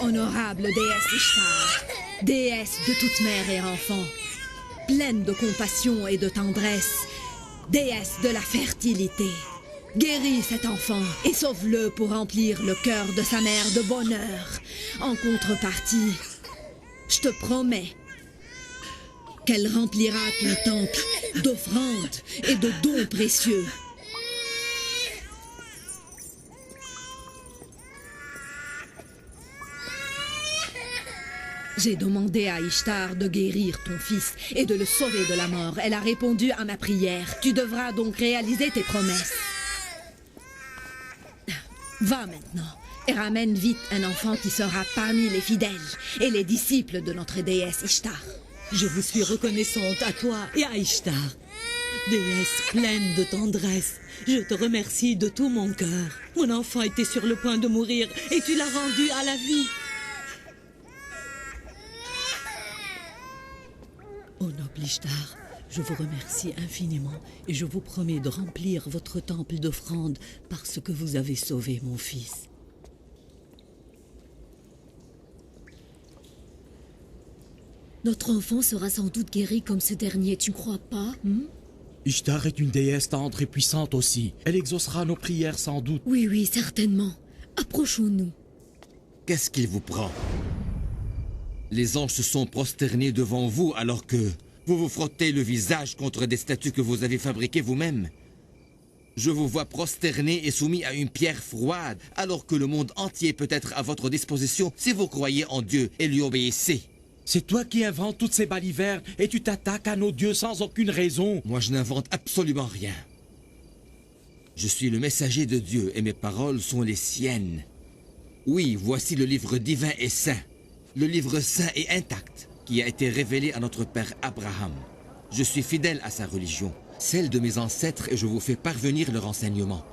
honorable déesse Ishtar, déesse de toute mère et enfant, pleine de compassion et de tendresse, déesse de la fertilité. Guéris cet enfant et sauve-le pour remplir le cœur de sa mère de bonheur. En contrepartie, je te promets qu'elle remplira ton temple d'offrandes et de dons précieux. J'ai demandé à Ishtar de guérir ton fils et de le sauver de la mort. Elle a répondu à ma prière. Tu devras donc réaliser tes promesses. Va maintenant et ramène vite un enfant qui sera parmi les fidèles et les disciples de notre déesse Ishtar. Je vous suis reconnaissante à toi et à Ishtar. Déesse pleine de tendresse, je te remercie de tout mon cœur. Mon enfant était sur le point de mourir et tu l'as rendu à la vie. Ô noble Ishtar, je vous remercie infiniment et je vous promets de remplir votre temple d'offrandes parce que vous avez sauvé mon fils. Notre enfant sera sans doute guéri comme ce dernier, tu ne crois pas? Ishtar est une déesse tendre et puissante aussi. Elle exaucera nos prières sans doute. Oui, oui, certainement. Approchons-nous. Qu'est-ce qu'il vous prend? Les anges se sont prosternés devant vous alors que vous vous frottez le visage contre des statues que vous avez fabriquées vous-même. Je vous vois prosterné et soumis à une pierre froide alors que le monde entier peut être à votre disposition si vous croyez en Dieu et lui obéissez. C'est toi qui inventes toutes ces balivernes et tu t'attaques à nos dieux sans aucune raison. Moi, je n'invente absolument rien. Je suis le messager de Dieu et mes paroles sont les siennes. Oui, voici le livre divin et saint. Le livre saint et intact qui a été révélé à notre père Abraham. Je suis fidèle à sa religion, celle de mes ancêtres, et je vous fais parvenir leur enseignement.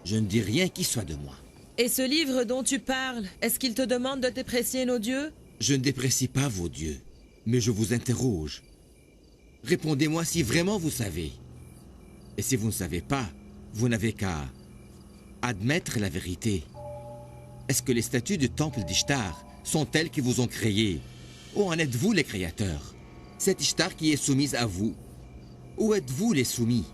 Je ne dis rien qui soit de moi. Et ce livre dont tu parles, est-ce qu'il te demande de déprécier nos dieux? Je ne déprécie pas vos dieux, mais je vous interroge. Répondez-moi si vraiment vous savez. Et si vous ne savez pas, vous n'avez qu'à admettre la vérité. Est-ce que les statues du temple d'Ishtar sont elles qui vous ont créé? Ou en êtes-vous les créateurs? C'est Ishtar qui est soumise à vous? Ou êtes-vous les soumis?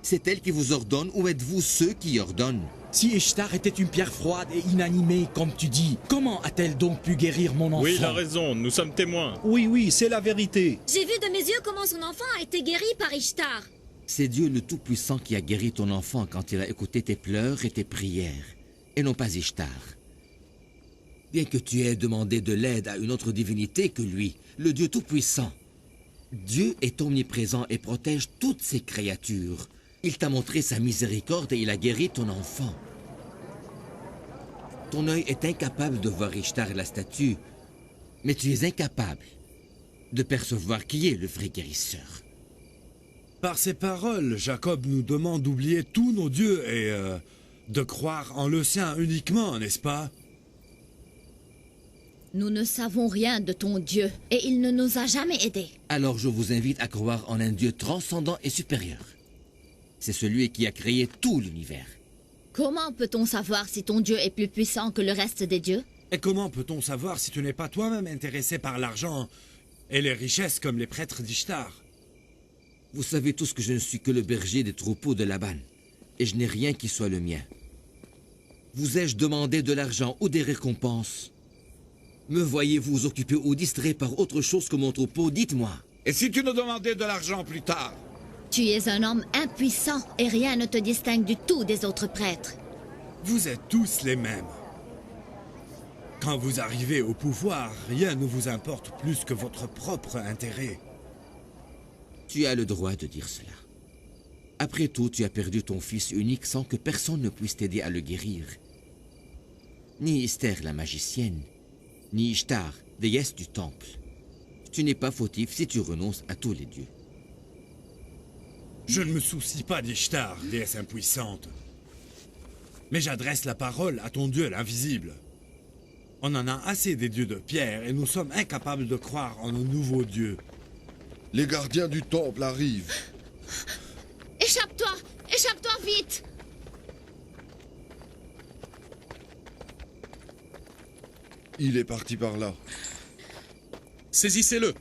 C'est elle qui vous ordonne ou êtes-vous ceux qui ordonnent? Si Ishtar était une pierre froide et inanimée, comme tu dis, comment a-t-elle donc pu guérir mon enfant? Oui, il a raison, nous sommes témoins. Oui, c'est la vérité. J'ai vu de mes yeux comment son enfant a été guéri par Ishtar. C'est Dieu le Tout-Puissant qui a guéri ton enfant quand il a écouté tes pleurs et tes prières, et non pas Ishtar. Bien que tu aies demandé de l'aide à une autre divinité que lui, le Dieu Tout-Puissant, Dieu est omniprésent et protège toutes ses créatures. Il t'a montré sa miséricorde et il a guéri ton enfant. Ton œil est incapable de voir Ishtar et la statue, mais tu es incapable de percevoir qui est le vrai guérisseur. Par ces paroles, Jacob nous demande d'oublier tous nos dieux et de croire en le sien uniquement, n'est-ce pas? Nous ne savons rien de ton Dieu et il ne nous a jamais aidés. Alors je vous invite à croire en un Dieu transcendant et supérieur. C'est celui qui a créé tout l'univers. Comment peut-on savoir si ton Dieu est plus puissant que le reste des dieux? Et comment peut-on savoir si tu n'es pas toi-même intéressé par l'argent et les richesses comme les prêtres d'Ishtar? Vous savez tous que je ne suis que le berger des troupeaux de Laban, et je n'ai rien qui soit le mien. Vous ai-je demandé de l'argent ou des récompenses? Me voyez-vous occupé ou distrait par autre chose que mon troupeau? Dites-moi. Et si tu nous demandais de l'argent plus tard? Tu es un homme impuissant et rien ne te distingue du tout des autres prêtres. Vous êtes tous les mêmes. Quand vous arrivez au pouvoir, rien ne vous importe plus que votre propre intérêt. Tu as le droit de dire cela. Après tout, tu as perdu ton fils unique sans que personne ne puisse t'aider à le guérir. Ni Esther la magicienne, ni Ishtar, déesse du temple. Tu n'es pas fautif si tu renonces à tous les dieux. Je ne me soucie pas d'Ishtar, déesse impuissante. Mais j'adresse la parole à ton Dieu l'invisible. On en a assez des dieux de pierre et nous sommes incapables de croire en un nouveau Dieu. Les gardiens du temple arrivent. Échappe-toi! Échappe-toi vite! Il est parti par là. Saisissez-le.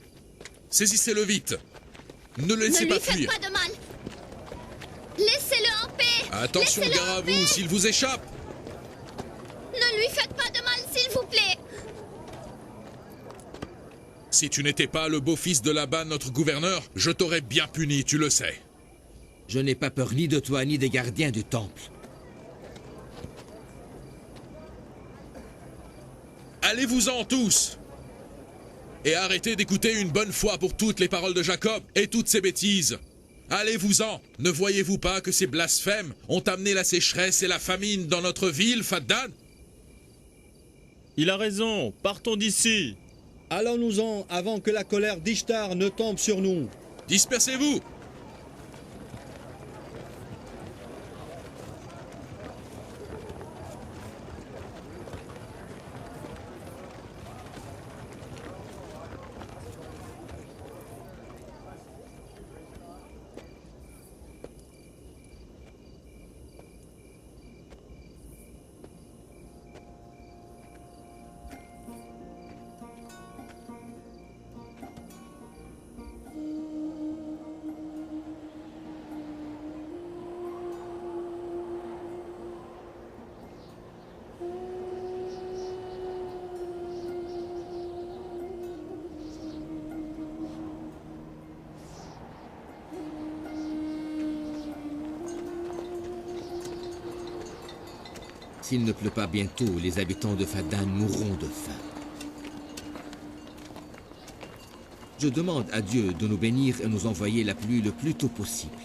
Saisissez-le vite. Ne le laissez Ne pas lui faites fuir. pas de mal. Laissez-le en paix. Attention, Laissez-le gare en à paix. vous s'il vous échappe. Ne lui faites pas de mal, s'il vous plaît. Si tu n'étais pas le beau-fils de Laban, notre gouverneur, je t'aurais bien puni, tu le sais. Je n'ai pas peur ni de toi ni des gardiens du temple. Allez-vous-en tous. Et arrêtez d'écouter une bonne fois pour toutes les paroles de Jacob et toutes ces bêtises. Allez-vous-en. Ne voyez-vous pas que ces blasphèmes ont amené la sécheresse et la famine dans notre ville, Faddan? Il a raison, partons d'ici. Allons-nous-en avant que la colère d'Ishtar ne tombe sur nous. Dispersez-vous. S'il ne pleut pas bientôt, les habitants de Faddan mourront de faim. Je demande à Dieu de nous bénir et nous envoyer la pluie le plus tôt possible.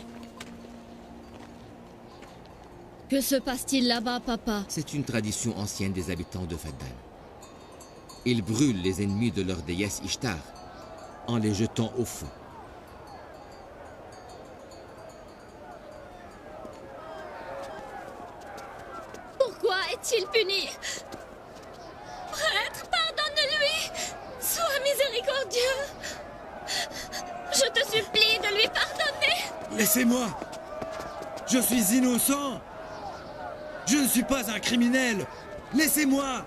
Que se passe-t-il là-bas, papa? C'est une tradition ancienne des habitants de Faddan. Ils brûlent les ennemis de leur déesse Ishtar en les jetant au feu. Pourquoi est-il puni? Prêtre, pardonne-lui. Sois miséricordieux. Je te supplie de lui pardonner. Laissez-moi. Je suis innocent. Je ne suis pas un criminel. Laissez-moi.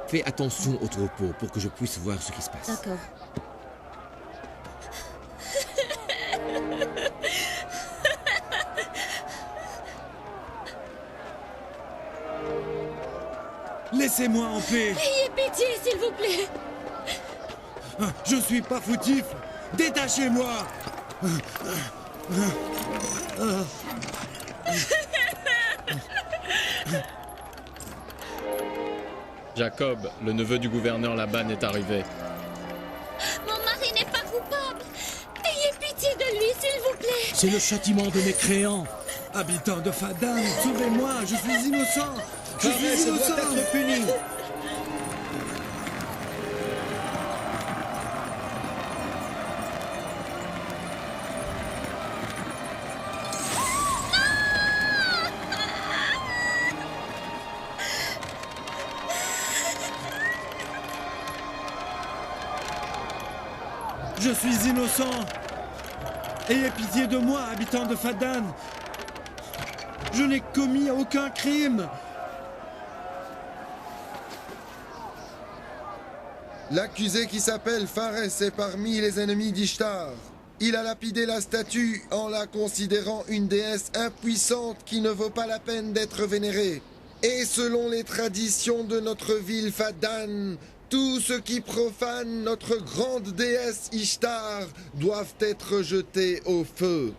Fais attention au troupeau pour que je puisse voir ce qui se passe. D'accord. Laissez-moi en paix. Ayez pitié, s'il vous plaît. Je suis pas foutif. Détachez-moi. Jacob, le neveu du gouverneur Laban, est arrivé. Mon mari n'est pas coupable. Ayez pitié de lui, s'il vous plaît. C'est le châtiment de mes créants. Habitants de Faddan, sauvez-moi. Je suis innocent. Je suis innocent. Doit être puni. Je suis innocent. Ayez pitié de moi, habitants de Faddan. Je n'ai commis aucun crime. L'accusé qui s'appelle Phares est parmi les ennemis d'Ishtar. Il a lapidé la statue en la considérant une déesse impuissante qui ne vaut pas la peine d'être vénérée. Et selon les traditions de notre ville Faddan, tous ceux qui profanent notre grande déesse Ishtar doivent être jetés au feu.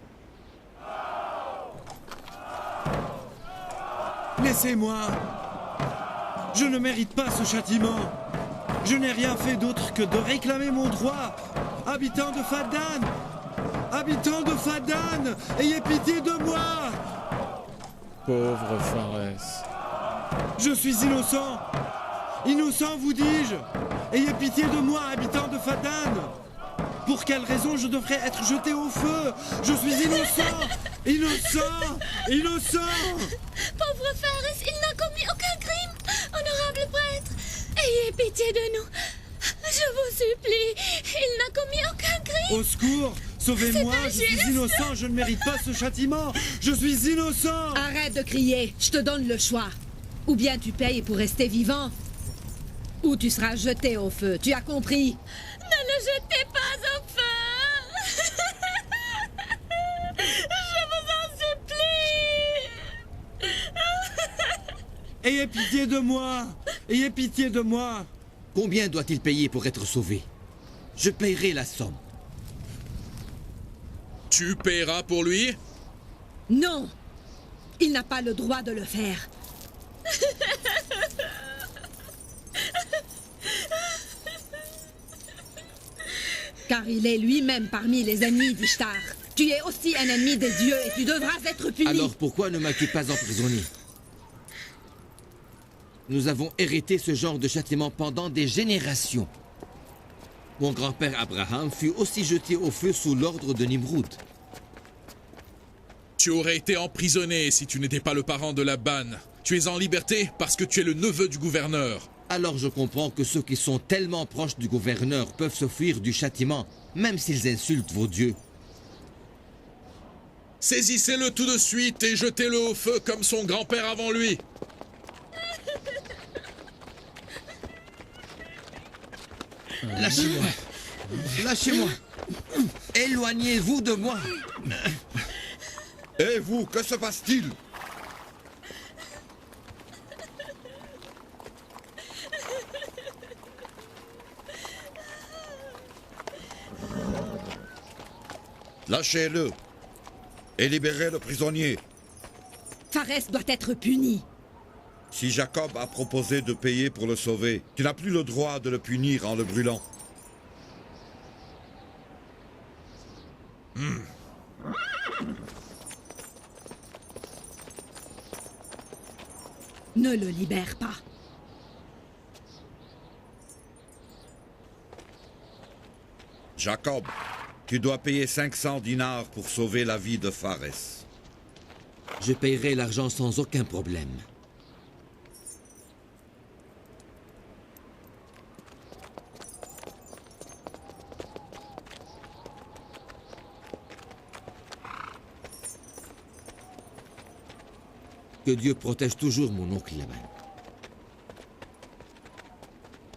Laissez-moi. Je ne mérite pas ce châtiment. Je n'ai rien fait d'autre que de réclamer mon droit. Habitants de Faddan! Habitants de Faddan! Ayez pitié de moi! Pauvre Phares. Je suis innocent! Innocent, vous dis-je! Ayez pitié de moi, habitants de Faddan! Pour quelle raison je devrais être jeté au feu? Je suis innocent! Innocent! Innocent! Pauvre Phares, il n'a commis aucun crime. Honorable prêtre, ayez pitié de nous. Je vous supplie, il n'a commis aucun crime. Au secours! Sauvez-moi! Je suis innocent! Je ne mérite pas ce châtiment! Je suis innocent! Arrête de crier, je te donne le choix. Ou bien tu payes pour rester vivant, ou tu seras jeté au feu. Tu as compris? Ne le jetez pas au feu. Je vous en supplie. Ayez pitié de moi! Ayez pitié de moi! Combien doit-il payer pour être sauvé? Je paierai la somme. Tu paieras pour lui? Non! Il n'a pas le droit de le faire. Car il est lui-même parmi les ennemis d'Ishtar. Tu es aussi un ennemi des dieux et tu devras être puni. Alors pourquoi ne m'as-tu pas emprisonné? Nous avons hérité ce genre de châtiment pendant des générations. Mon grand-père Abraham fut aussi jeté au feu sous l'ordre de Nimrod. Tu aurais été emprisonné si tu n'étais pas le parent de Laban. Tu es en liberté parce que tu es le neveu du gouverneur. Alors je comprends que ceux qui sont tellement proches du gouverneur peuvent s'offrir du châtiment, même s'ils insultent vos dieux. Saisissez-le tout de suite et jetez-le au feu comme son grand-père avant lui. Lâchez-moi. Lâchez-moi. Éloignez-vous de moi. Et vous, que se passe-t-il? Lâchez-le et libérez le prisonnier. Pharès doit être puni. Si Jacob a proposé de payer pour le sauver, tu n'as plus le droit de le punir en le brûlant. Ne le libère pas. Jacob, tu dois payer 500 dinars pour sauver la vie de Pharès. Je paierai l'argent sans aucun problème. Que Dieu protège toujours mon oncle Laban.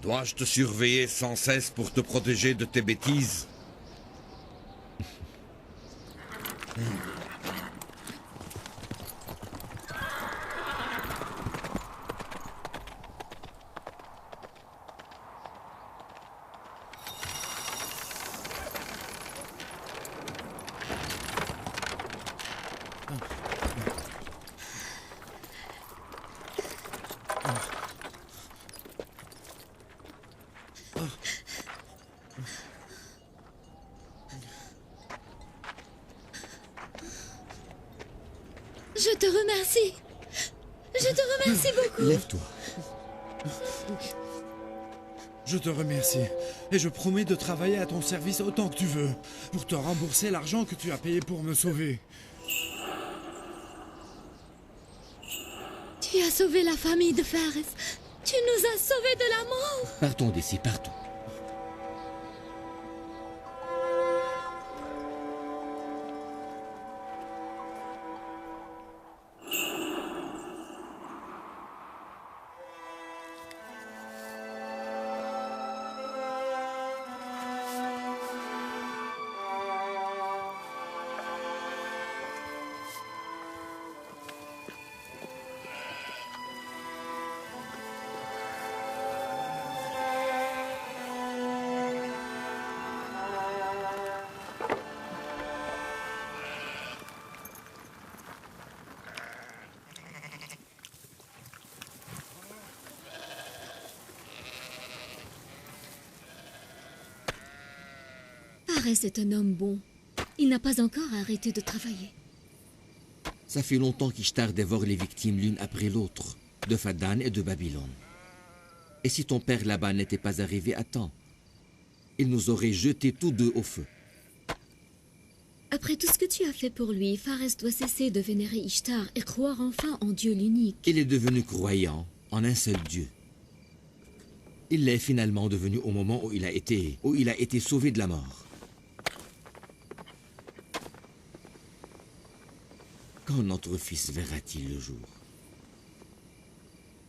Dois-je te surveiller sans cesse pour te protéger de tes bêtises? Je te remercie. Je te remercie beaucoup. Lève-toi. Je te remercie. Et je promets de travailler à ton service autant que tu veux, pour te rembourser l'argent que tu as payé pour me sauver. Tu as sauvé la famille de Pharès. Tu nous as sauvés de la mort. Partons d'ici, partons. Pharès est un homme bon. Il n'a pas encore arrêté de travailler. Ça fait longtemps qu'Ishtar dévore les victimes l'une après l'autre, de Fadan et de Babylone. Et si ton père Laban n'était pas arrivé à temps, il nous aurait jetés tous deux au feu. Après tout ce que tu as fait pour lui, Pharès doit cesser de vénérer Ishtar et croire enfin en Dieu l'unique. Il est devenu croyant en un seul Dieu. Il l'est finalement devenu au moment où il a été sauvé de la mort. Quand notre fils verra-t-il le jour?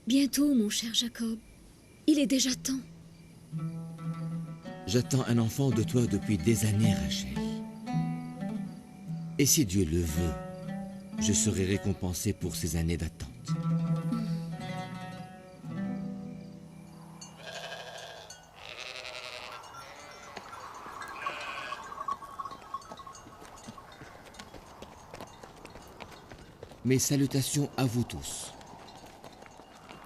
Bientôt, mon cher Jacob. Il est déjà temps. J'attends un enfant de toi depuis des années, Rachel. Et si Dieu le veut, je serai récompensé pour ces années d'attente. Mes salutations à vous tous.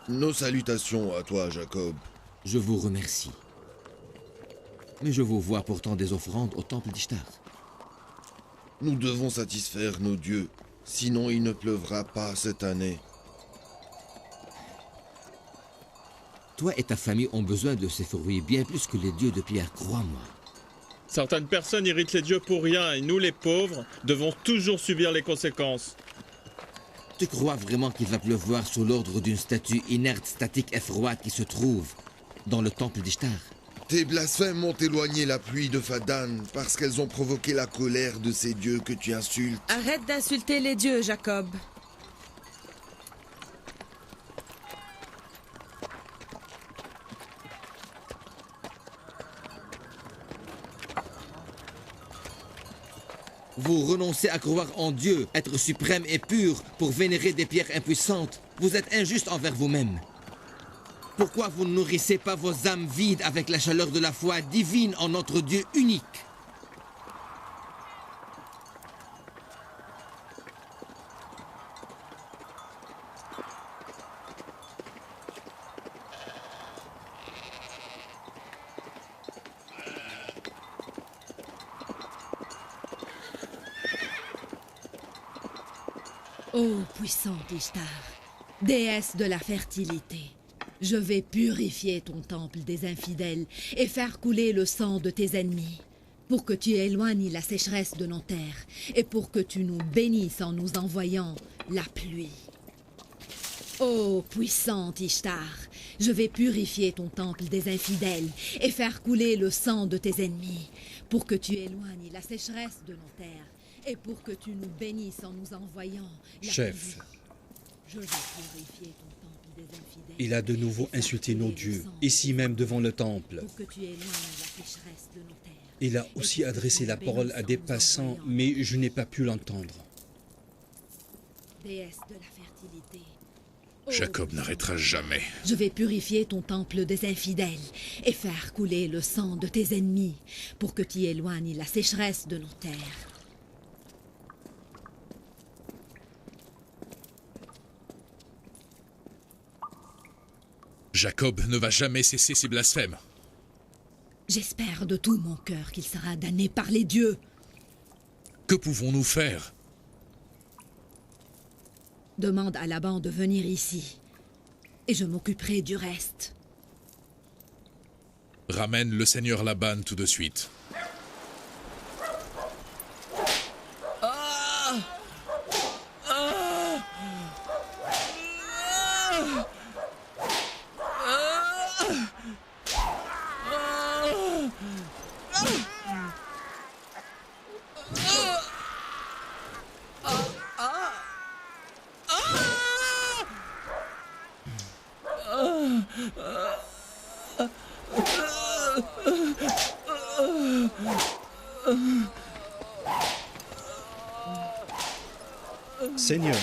Nos salutations à toi, Jacob. Je vous remercie. Mais je vous vois pourtant des offrandes au temple d'Ishtar. Nous devons satisfaire nos dieux, sinon il ne pleuvra pas cette année. Toi et ta famille ont besoin de ces fruits bien plus que les dieux de pierre, crois-moi. Certaines personnes irritent les dieux pour rien et nous, les pauvres, devons toujours subir les conséquences. Tu crois vraiment qu'il va pleuvoir sous l'ordre d'une statue inerte, statique et froide qui se trouve dans le temple d'Ishtar? Tes blasphèmes ont éloigné la pluie de Fadan parce qu'elles ont provoqué la colère de ces dieux que tu insultes. Arrête d'insulter les dieux, Jacob. Vous renoncez à croire en Dieu, être suprême et pur, pour vénérer des pierres impuissantes. Vous êtes injuste envers vous-même. Pourquoi vous ne nourrissez pas vos âmes vides avec la chaleur de la foi divine en notre Dieu unique? Ô puissante Ishtar, déesse de la fertilité, je vais purifier ton temple des infidèles et faire couler le sang de tes ennemis, pour que tu éloignes la sécheresse de nos terres et pour que tu nous bénisses en nous envoyant la pluie. Ô puissante Ishtar, je vais purifier ton temple des infidèles et faire couler le sang de tes ennemis, pour que tu éloignes la sécheresse de nos terres et pour que tu nous bénisses en nous envoyant la Chef, pluie. Je vais purifier ton temple des infidèles. il a de nouveau insulté nos dieux, ici même devant le temple. Pour que tu éloignes la sécheresse de nos terres. Il a aussi adressé la parole à des passants, mais je n'ai pas pu l'entendre. Déesse de la fertilité. Jacob n'arrêtera jamais. Je vais purifier ton temple des infidèles et faire couler le sang de tes ennemis pour que tu éloignes la sécheresse de nos terres. Jacob ne va jamais cesser ses blasphèmes. J'espère de tout mon cœur qu'il sera damné par les dieux. Que pouvons-nous faire? Demande à Laban de venir ici et je m'occuperai du reste. Ramène le seigneur Laban tout de suite. Seigneur,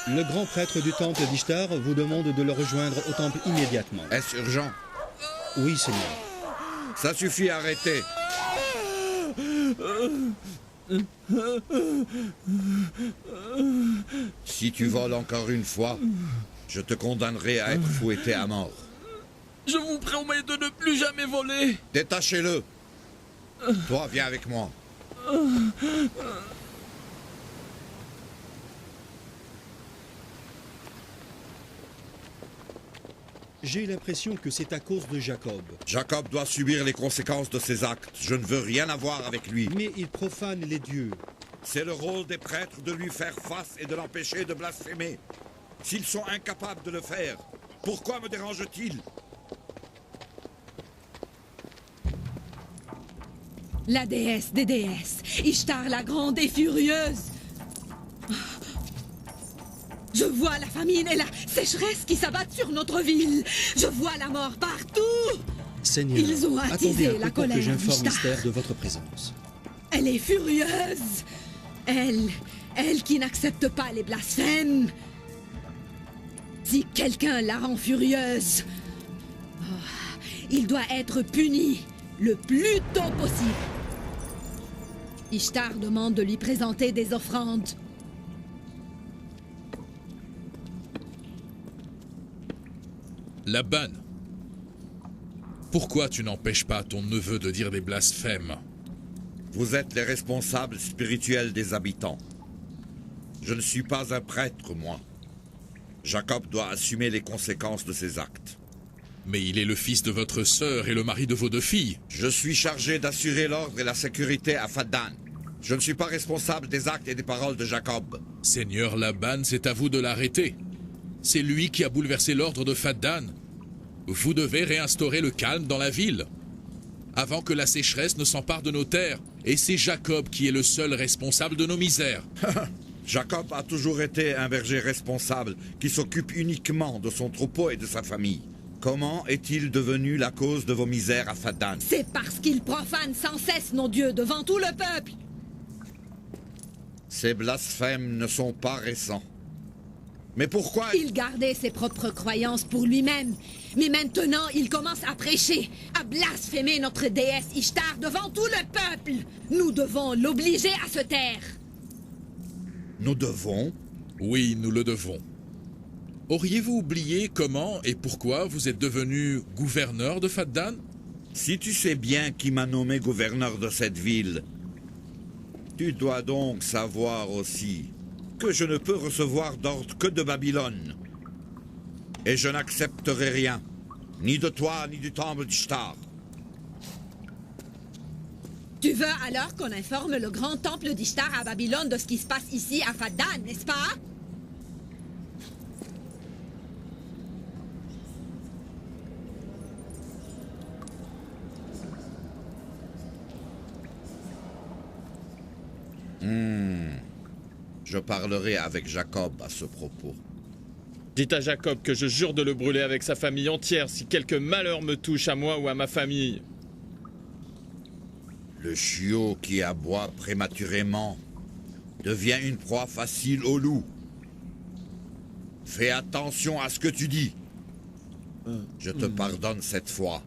le grand prêtre du temple d'Ishtar vous demande de le rejoindre au temple immédiatement. Est-ce urgent? Oui, Seigneur. Ça suffit, arrêtez. Si tu voles encore une fois, je te condamnerai à être fouetté à mort. Je vous promets de ne plus jamais voler. Détachez-le. Toi, viens avec moi. J'ai l'impression que c'est à cause de Jacob. Jacob doit subir les conséquences de ses actes. Je ne veux rien avoir avec lui. Mais il profane les dieux. C'est le rôle des prêtres de lui faire face et de l'empêcher de blasphémer. S'ils sont incapables de le faire, pourquoi me dérange-t-il? La déesse des déesses, Ishtar la grande et furieuse. Je vois la famine et la sécheresse qui s'abattent sur notre ville. Je vois la mort partout. Seigneur, Ils ont attendez attisé un peu la pour que colère j'informe d'Ishtar. Esther de votre présence. Elle est furieuse. Elle qui n'accepte pas les blasphèmes. Si quelqu'un la rend furieuse, il doit être puni le plus tôt possible. Ishtar demande de lui présenter des offrandes. Laban, pourquoi tu n'empêches pas ton neveu de dire des blasphèmes? Vous êtes les responsables spirituels des habitants. Je ne suis pas un prêtre, moi. Jacob doit assumer les conséquences de ses actes. Mais il est le fils de votre sœur et le mari de vos 2 filles. Je suis chargé d'assurer l'ordre et la sécurité à Faddan. Je ne suis pas responsable des actes et des paroles de Jacob. Seigneur Laban, c'est à vous de l'arrêter. C'est lui qui a bouleversé l'ordre de Faddan. Vous devez réinstaurer le calme dans la ville, avant que la sécheresse ne s'empare de nos terres. Et c'est Jacob qui est le seul responsable de nos misères. Jacob a toujours été un berger responsable qui s'occupe uniquement de son troupeau et de sa famille. Comment est-il devenu la cause de vos misères à Faddan? C'est parce qu'il profane sans cesse nos dieux devant tout le peuple. Ces blasphèmes ne sont pas récents. Mais pourquoi... Il gardait ses propres croyances pour lui-même. Mais maintenant, il commence à prêcher, à blasphémer notre déesse Ishtar devant tout le peuple. Nous devons l'obliger à se taire. Nous devons? Oui, nous le devons. Auriez-vous oublié comment et pourquoi vous êtes devenu gouverneur de Faddan? Si tu sais bien qui m'a nommé gouverneur de cette ville, tu dois donc savoir aussi que je ne peux recevoir d'ordre que de Babylone. Et je n'accepterai rien, ni de toi, ni du temple d'Ishtar. Tu veux alors qu'on informe le grand temple d'Ishtar à Babylone de ce qui se passe ici à Faddan, n'est-ce pas? Je parlerai avec Jacob à ce propos. Dites à Jacob que je jure de le brûler avec sa famille entière si quelque malheur me touche à moi ou à ma famille. Le chiot qui aboie prématurément devient une proie facile au loup. Fais attention à ce que tu dis. Je te pardonne cette fois,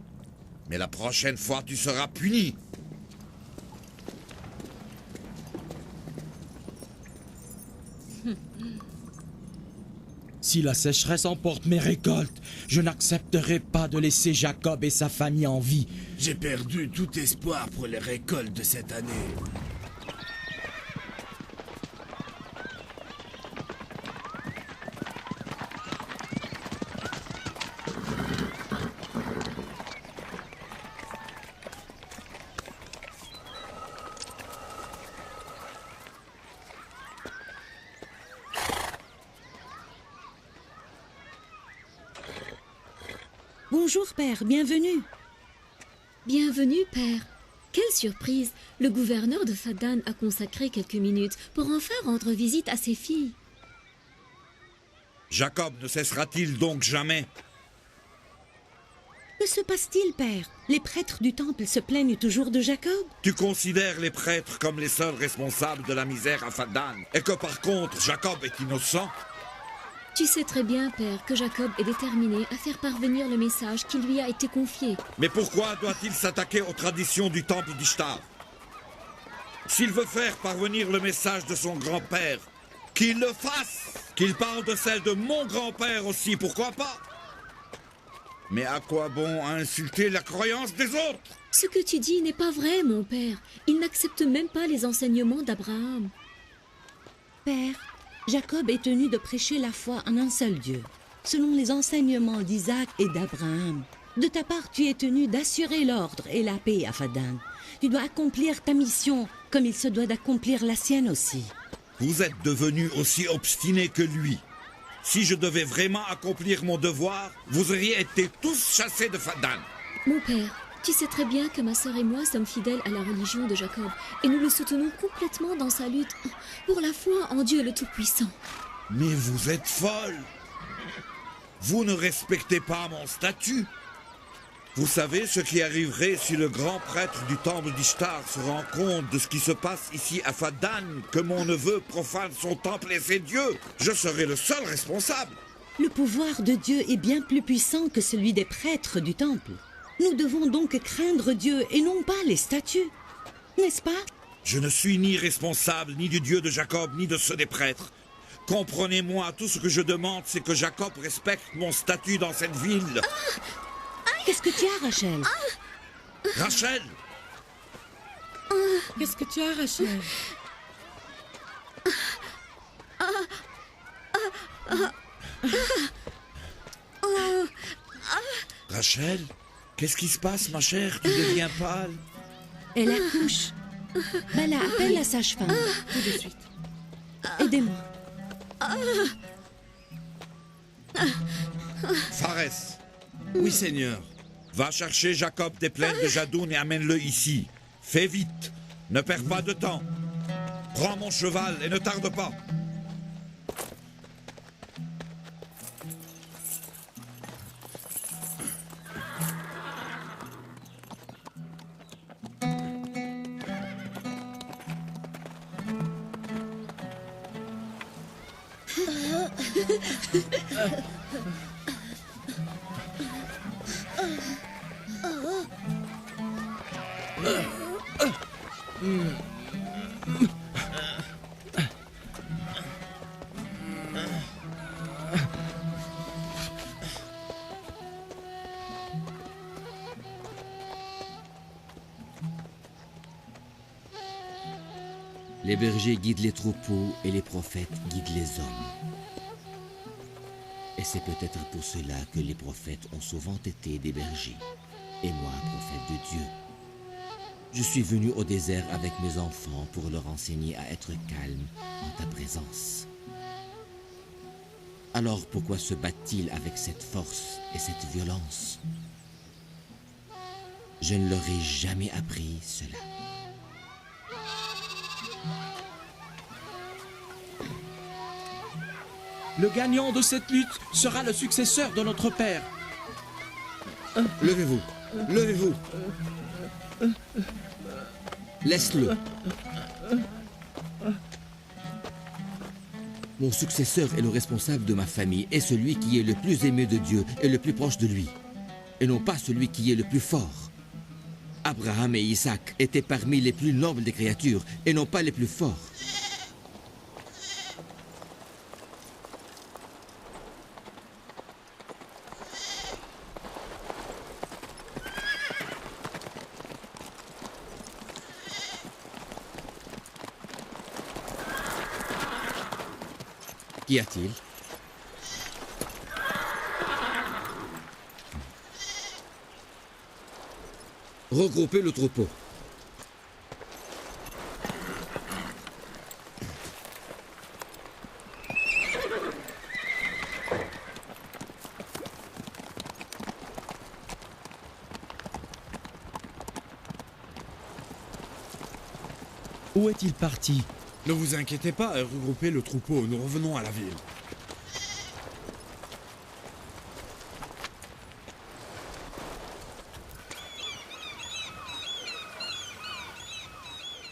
mais la prochaine fois tu seras puni. Si la sécheresse emporte mes récoltes, je n'accepterai pas de laisser Jacob et sa famille en vie. J'ai perdu tout espoir pour les récoltes de cette année. Bonjour, père, bienvenue. Bienvenue, père. Quelle surprise! Le gouverneur de Faddan a consacré quelques minutes pour enfin rendre visite à ses filles. Jacob ne cessera-t-il donc jamais? Que se passe-t-il, père? Les prêtres du temple se plaignent toujours de Jacob? Tu considères les prêtres comme les seuls responsables de la misère à Faddan, et que par contre Jacob est innocent? Tu sais très bien, père, que Jacob est déterminé à faire parvenir le message qui lui a été confié. Mais pourquoi doit-il s'attaquer aux traditions du temple d'Ishtar? S'il veut faire parvenir le message de son grand-père, qu'il le fasse! Qu'il parle de celle de mon grand-père aussi, pourquoi pas? Mais à quoi bon insulter la croyance des autres? Ce que tu dis n'est pas vrai, mon père. Il n'accepte même pas les enseignements d'Abraham. Père, Jacob est tenu de prêcher la foi en un seul Dieu, selon les enseignements d'Isaac et d'Abraham. De ta part, tu es tenu d'assurer l'ordre et la paix à Faddan. Tu dois accomplir ta mission comme il se doit d'accomplir la sienne aussi. Vous êtes devenus aussi obstinés que lui. Si je devais vraiment accomplir mon devoir, vous auriez été tous chassés de Faddan. Mon père, tu sais très bien que ma sœur et moi sommes fidèles à la religion de Jacob et nous le soutenons complètement dans sa lutte pour la foi en Dieu le Tout-Puissant. Mais vous êtes folle. Vous ne respectez pas mon statut. Vous savez ce qui arriverait si le grand prêtre du temple d'Ishtar se rend compte de ce qui se passe ici à Fadan, que mon neveu profane son temple et ses dieux? Je serai le seul responsable. Le pouvoir de Dieu est bien plus puissant que celui des prêtres du temple. Nous devons donc craindre Dieu et non pas les statues. N'est-ce pas? Je ne suis ni responsable ni du Dieu de Jacob, ni de ceux des prêtres. Comprenez-moi, tout ce que je demande, c'est que Jacob respecte mon statut dans cette ville. Qu'est-ce que tu as, Rachel? Rachel! Qu'est-ce que tu as, Rachel? Rachel, qu'est-ce qui se passe, ma chère? Tu deviens pâle. Elle accouche. Bala, appelle la sage-femme. Tout de suite. Aidez-moi. Pharès. Oui, Seigneur. Va chercher Jacob des plaines de Jadoun et amène-le ici. Fais vite. Ne perds pas de temps. Prends mon cheval et ne tarde pas. Les bergers guident les troupeaux et les prophètes guident les hommes. Et c'est peut-être pour cela que les prophètes ont souvent été des bergers, et moi, prophète de Dieu. Je suis venu au désert avec mes enfants pour leur enseigner à être calmes en ta présence. Alors pourquoi se battent-ils avec cette force et cette violence? Je ne leur ai jamais appris cela. Le gagnant de cette lutte sera le successeur de notre père. Levez-vous, levez-vous. Laisse-le. Mon successeur est le responsable de ma famille et celui qui est le plus aimé de Dieu et le plus proche de lui, et non pas celui qui est le plus fort. Abraham et Isaac étaient parmi les plus nobles des créatures et non pas les plus forts. Qu'y a-t-il? Regroupez le troupeau. Où est-il parti? Ne vous inquiétez pas, regroupez le troupeau, nous revenons à la ville.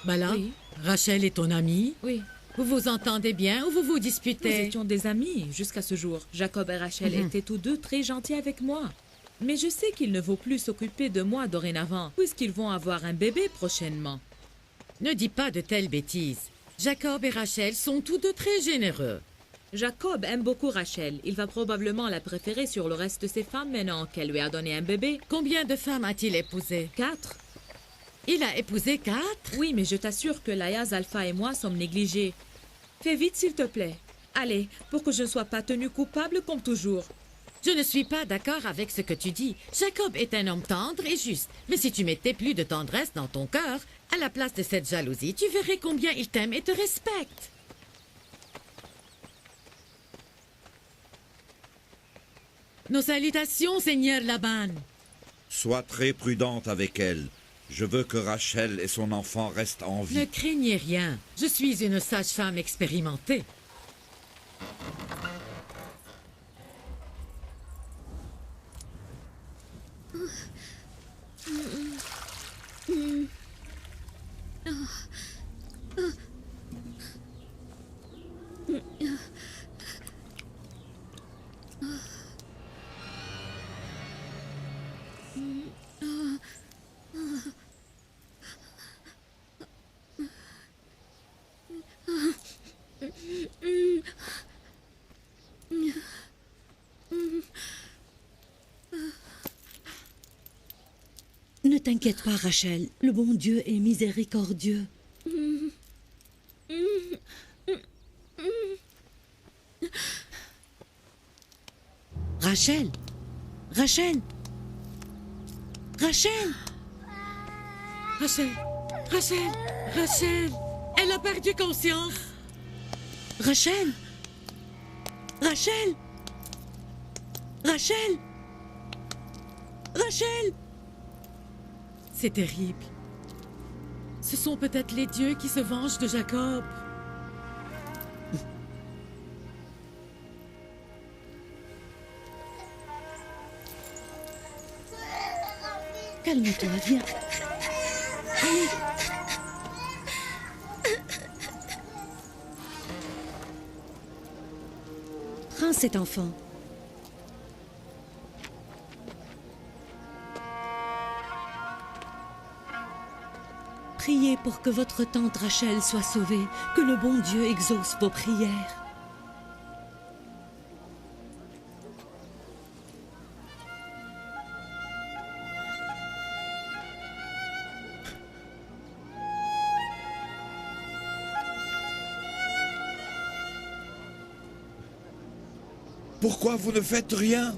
Bala, Oui. Rachel est ton amie? Oui. Vous vous entendez bien ou vous vous Nous disputez? étions des amis jusqu'à ce jour. Jacob et Rachel étaient tous deux très gentils avec moi. Mais je sais qu'il ne faut plus s'occuper de moi dorénavant, puisqu'ils vont avoir un bébé prochainement. Ne dis pas de telles bêtises. Jacob et Rachel sont tous deux très généreux. Jacob aime beaucoup Rachel. Il va probablement la préférer sur le reste de ses femmes maintenant qu'elle lui a donné un bébé. Combien de femmes a-t-il épousé? 4. Il a épousé 4? Oui, mais je t'assure que Layaz, Alpha et moi sommes négligés. Fais vite, s'il te plaît. Allez, pour que je ne sois pas tenue coupable comme toujours. Je ne suis pas d'accord avec ce que tu dis. Jacob est un homme tendre et juste. Mais si tu mettais plus de tendresse dans ton cœur, à la place de cette jalousie, tu verrais combien il t'aime et te respecte. Nos salutations, Seigneur Laban. Sois très prudente avec elle. Je veux que Rachel et son enfant restent en vie. Ne craignez rien. Je suis une sage-femme expérimentée. Ne t'inquiète pas, Rachel. Le bon Dieu est miséricordieux. Rachel! Rachel! Rachel! Rachel! Rachel! Rachel! Elle a perdu conscience! Rachel! Rachel! Rachel! Rachel! C'est terrible. Ce sont peut-être les dieux qui se vengent de Jacob. Calme-toi, viens. Allez. Prends cet enfant. Priez pour que votre tante Rachel soit sauvée, que le bon Dieu exauce vos prières. Pourquoi vous ne faites rien?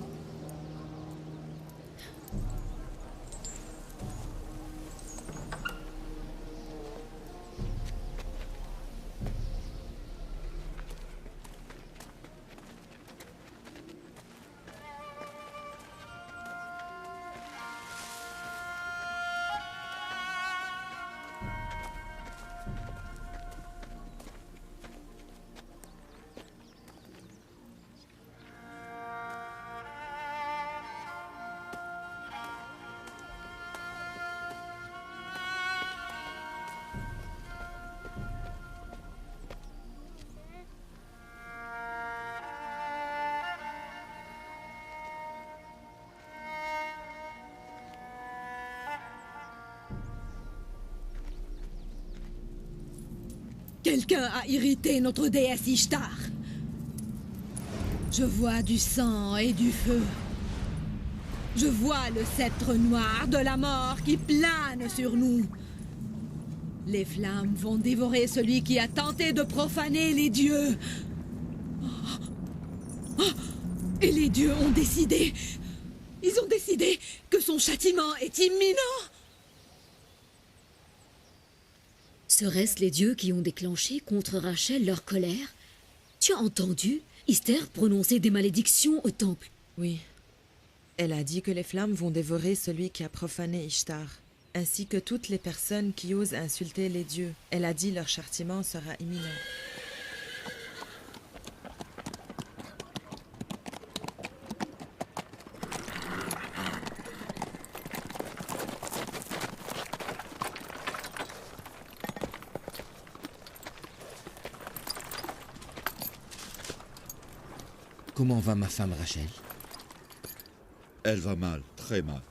Quelqu'un a irrité notre déesse Ishtar. Je vois du sang et du feu. Je vois le sceptre noir de la mort qui plane sur nous. Les flammes vont dévorer celui qui a tenté de profaner les dieux. Et les dieux ont décidé... Ils ont décidé que son châtiment est imminent. Seraient-ce les dieux qui ont déclenché contre Rachel leur colère? Tu as entendu Esther prononcer des malédictions au temple? Oui. Elle a dit que les flammes vont dévorer celui qui a profané Ishtar, ainsi que toutes les personnes qui osent insulter les dieux. Elle a dit leur châtiment sera imminent. Comment va ma femme Rachel? Elle va mal, très mal.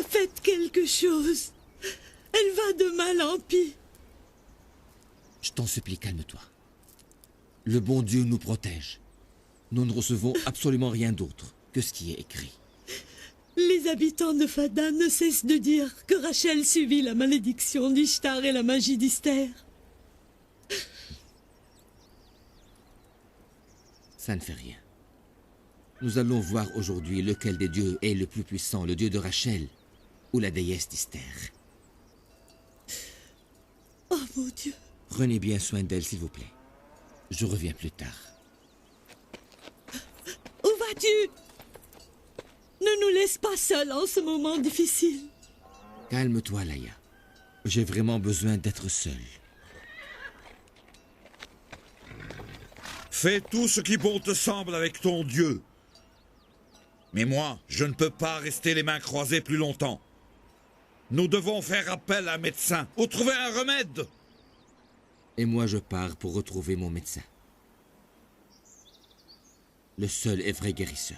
Faites quelque chose. Elle va de mal en pis. Je t'en supplie, calme-toi. Le bon Dieu nous protège. Nous ne recevons absolument rien d'autre que ce qui est écrit. Les habitants de Fada ne cessent de dire que Rachel subit la malédiction d'Ishtar et la magie d'Esther. Ça ne fait rien. Nous allons voir aujourd'hui lequel des dieux est le plus puissant, le dieu de Rachel ou la déesse d'Esther. Oh mon Dieu! Prenez bien soin d'elle, s'il vous plaît. Je reviens plus tard. Où vas-tu? Ne nous laisse pas seuls en ce moment difficile. Calme-toi, Laïa. J'ai vraiment besoin d'être seul. Fais tout ce qui bon te semble avec ton Dieu. Mais moi, je ne peux pas rester les mains croisées plus longtemps. Nous devons faire appel à un médecin ou trouver un remède. Et moi, je pars pour retrouver mon médecin. Le seul et vrai guérisseur.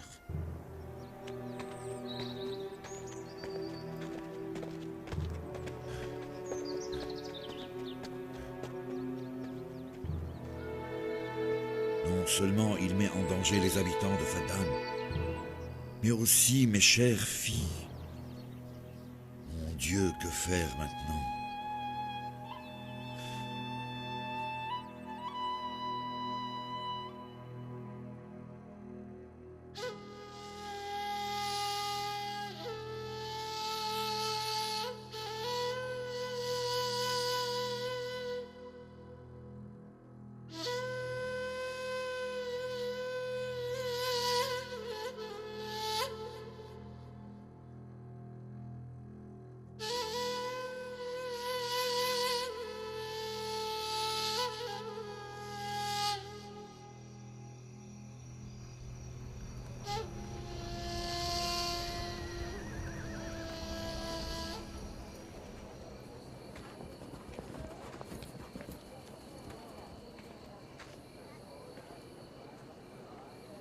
Non seulement il met en danger les habitants de Fadan, mais aussi mes chères filles. Mon Dieu, que faire maintenant?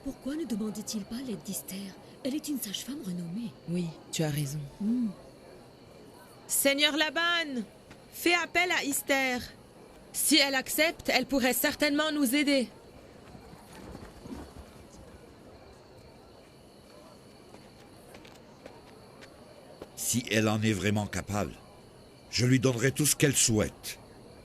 Pourquoi ne demandait-il pas l'aide d'Esther? Elle est une sage-femme renommée. Oui, tu as raison. Seigneur Laban, fais appel à Esther. Si elle accepte, elle pourrait certainement nous aider. Si elle en est vraiment capable, je lui donnerai tout ce qu'elle souhaite.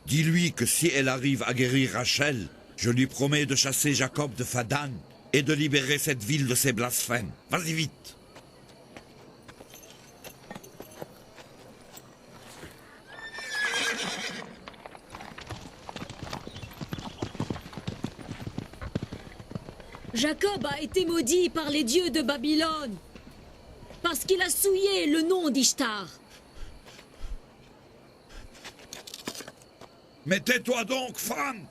Dis-lui que si elle arrive à guérir Rachel, je lui promets de chasser Jacob de Fadan et de libérer cette ville de ses blasphèmes. Vas-y vite. Jacob a été maudit par les dieux de Babylone parce qu'il a souillé le nom d'Ishtar. Mais tais-toi donc, femme!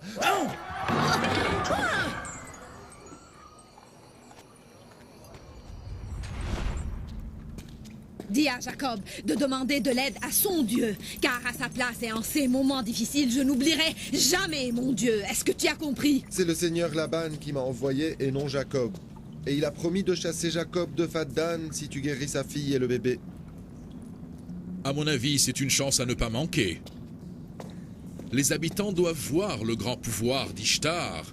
Dis à Jacob de demander de l'aide à son Dieu, car à sa place et en ces moments difficiles, je n'oublierai jamais mon Dieu. Est-ce que tu as compris? C'est le seigneur Laban qui m'a envoyé et non Jacob. Et il a promis de chasser Jacob de Fadan si tu guéris sa fille et le bébé. À mon avis, c'est une chance à ne pas manquer. Les habitants doivent voir le grand pouvoir d'Ishtar,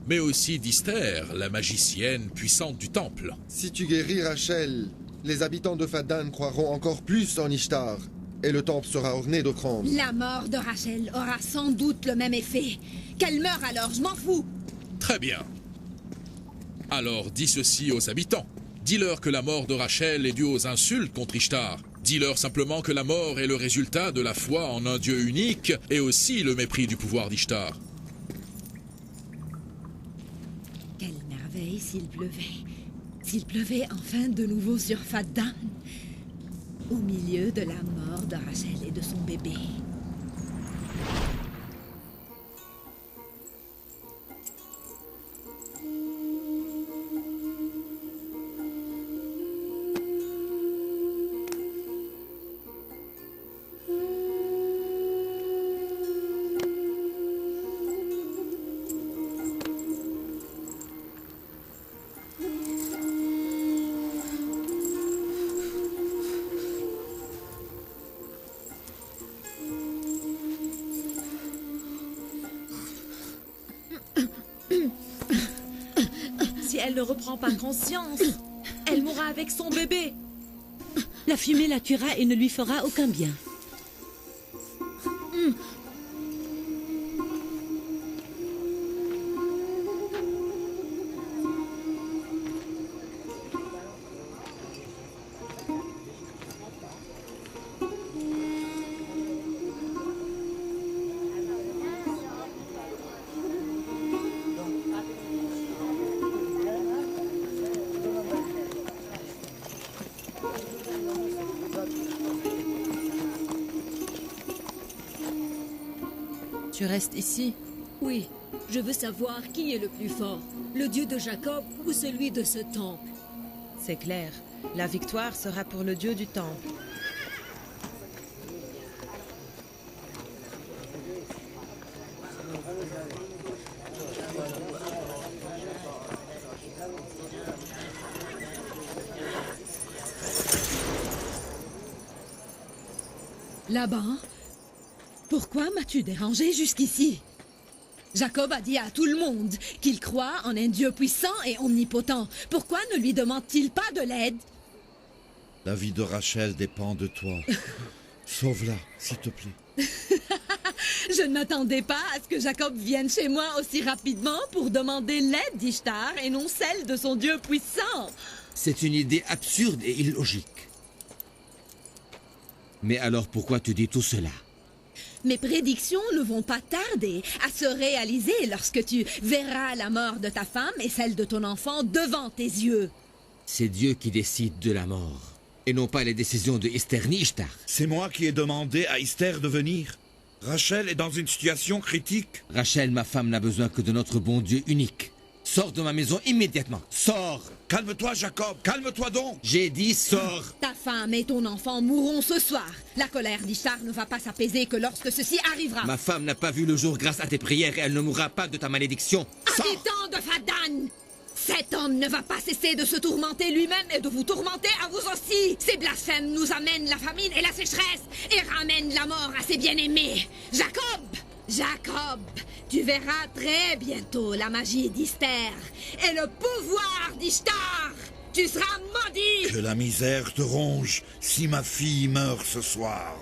mais aussi d'Esther, la magicienne puissante du temple. Si tu guéris Rachel, les habitants de Fadan croiront encore plus en Ishtar, et le temple sera orné d'offrandes. La mort de Rachel aura sans doute le même effet. Qu'elle meure alors, je m'en fous. Très bien. Alors dis ceci aux habitants. Dis-leur que la mort de Rachel est due aux insultes contre Ishtar. Dis-leur simplement que la mort est le résultat de la foi en un Dieu unique et aussi le mépris du pouvoir d'Ishtar. Quelle merveille s'il pleuvait. S'il pleuvait enfin de nouveau sur Fadan, au milieu de la mort de Rachel et de son bébé. Si elle ne reprend pas conscience, elle mourra avec son bébé. La fumée la tuera et ne lui fera aucun bien. Tu restes ici. Oui, je veux savoir qui est le plus fort, le Dieu de Jacob ou celui de ce temple. C'est clair. La victoire sera pour le Dieu du temple. Laban, pourquoi m'as-tu dérangé jusqu'ici? Jacob a dit à tout le monde qu'il croit en un Dieu puissant et omnipotent. Pourquoi ne lui demande-t-il pas de l'aide? La vie de Rachel dépend de toi. Sauve-la, s'il te plaît. Je ne m'attendais pas à ce que Jacob vienne chez moi aussi rapidement pour demander l'aide d'Ishtar et non celle de son Dieu puissant. C'est une idée absurde et illogique. Mais alors pourquoi tu dis tout cela? Mes prédictions ne vont pas tarder à se réaliser lorsque tu verras la mort de ta femme et celle de ton enfant devant tes yeux. C'est Dieu qui décide de la mort, et non pas les décisions de Esther ni Ishtar. C'est moi qui ai demandé à Esther de venir. Rachel est dans une situation critique. Rachel, ma femme, n'a besoin que de notre bon Dieu unique. Sors de ma maison immédiatement. Sors! Calme-toi, Jacob. Calme-toi donc. J'ai dit sors! Ta femme et ton enfant mourront ce soir. La colère d'Ishtar ne va pas s'apaiser que lorsque ceci arrivera. Ma femme n'a pas vu le jour grâce à tes prières et elle ne mourra pas de ta malédiction. Habitant de Fadan! Cet homme ne va pas cesser de se tourmenter lui-même et de vous tourmenter à vous aussi. Ces blasphèmes nous amènent la famine et la sécheresse et ramènent la mort à ses bien-aimés. Jacob! Jacob, tu verras très bientôt la magie d'Esther et le pouvoir d'Ishtar. Tu seras maudit. Que la misère te ronge si ma fille meurt ce soir.